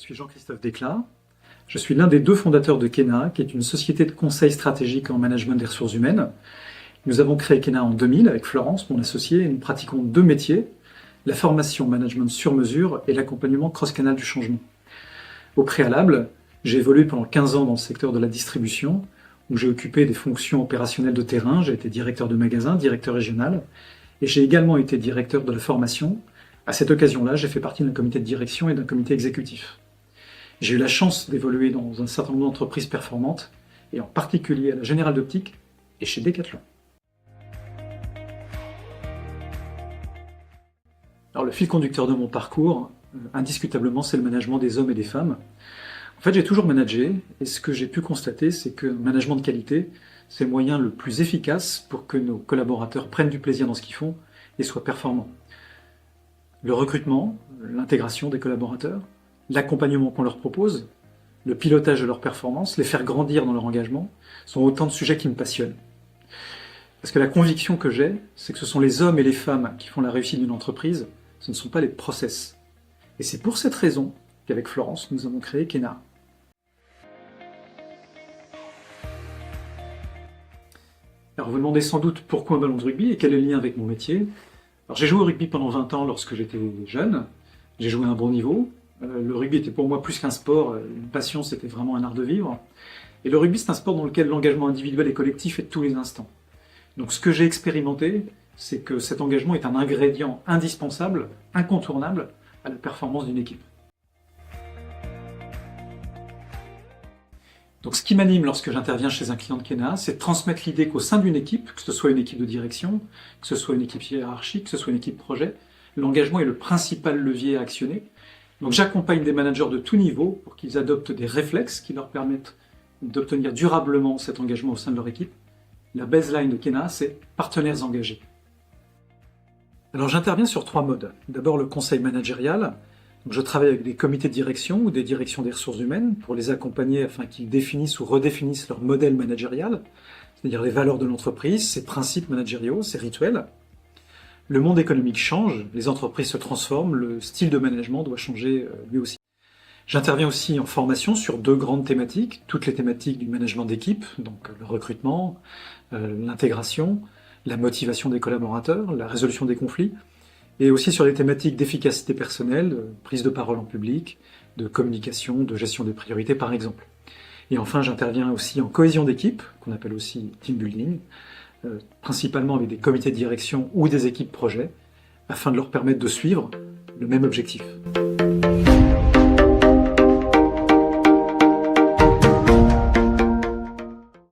suis Jean-Christophe Desclin. Je suis l'un des deux fondateurs de Kena, qui est une société de conseil stratégique en management des ressources humaines. Nous avons créé Kena en 2000 avec Florence, mon associé, et nous pratiquons deux métiers, la formation management sur mesure et l'accompagnement cross-canal du changement. Au préalable, j'ai évolué pendant 15 ans dans le secteur de la distribution, où j'ai occupé des fonctions opérationnelles de terrain. J'ai été directeur de magasin, directeur régional, et j'ai également été directeur de la formation. À cette occasion-là, j'ai fait partie d'un comité de direction et d'un comité exécutif. J'ai eu la chance d'évoluer dans un certain nombre d'entreprises performantes, et en particulier à la Générale d'Optique et chez Decathlon. Alors, le fil conducteur de mon parcours, indiscutablement, c'est le management des hommes et des femmes. En fait, j'ai toujours managé, et ce que j'ai pu constater, c'est que le management de qualité, c'est le moyen le plus efficace pour que nos collaborateurs prennent du plaisir dans ce qu'ils font et soient performants. Le recrutement, l'intégration des collaborateurs, l'accompagnement qu'on leur propose, le pilotage de leurs performances, les faire grandir dans leur engagement, sont autant de sujets qui me passionnent. Parce que la conviction que j'ai, c'est que ce sont les hommes et les femmes qui font la réussite d'une entreprise, ce ne sont pas les process. Et c'est pour cette raison qu'avec Florence, nous avons créé Kena. Alors vous demandez sans doute pourquoi un ballon de rugby et quel est le lien avec mon métier. Alors j'ai joué au rugby pendant 20 ans lorsque j'étais jeune, j'ai joué à un bon niveau. Le rugby était pour moi plus qu'un sport, une passion, c'était vraiment un art de vivre. Et le rugby, c'est un sport dans lequel l'engagement individuel et collectif est de tous les instants. Donc ce que j'ai expérimenté, c'est que cet engagement est un ingrédient indispensable, incontournable à la performance d'une équipe. Donc ce qui m'anime lorsque j'interviens chez un client de Kena, c'est de transmettre l'idée qu'au sein d'une équipe, que ce soit une équipe de direction, que ce soit une équipe hiérarchique, que ce soit une équipe projet, l'engagement est le principal levier à actionner. Donc j'accompagne des managers de tout niveau pour qu'ils adoptent des réflexes qui leur permettent d'obtenir durablement cet engagement au sein de leur équipe. La baseline de Kena, c'est partenaires engagés. Alors j'interviens sur 3 modes. D'abord le conseil managérial. Donc, je travaille avec des comités de direction ou des directions des ressources humaines pour les accompagner afin qu'ils définissent ou redéfinissent leur modèle managérial, c'est-à-dire les valeurs de l'entreprise, ses principes managériaux, ses rituels. Le monde économique change, les entreprises se transforment, le style de management doit changer lui aussi. J'interviens aussi en formation sur 2 grandes thématiques, toutes les thématiques du management d'équipe, donc le recrutement, l'intégration, la motivation des collaborateurs, la résolution des conflits, et aussi sur les thématiques d'efficacité personnelle, de prise de parole en public, de communication, de gestion des priorités par exemple. Et enfin, j'interviens aussi en cohésion d'équipe, qu'on appelle aussi team building, principalement avec des comités de direction ou des équipes projets, afin de leur permettre de suivre le même objectif.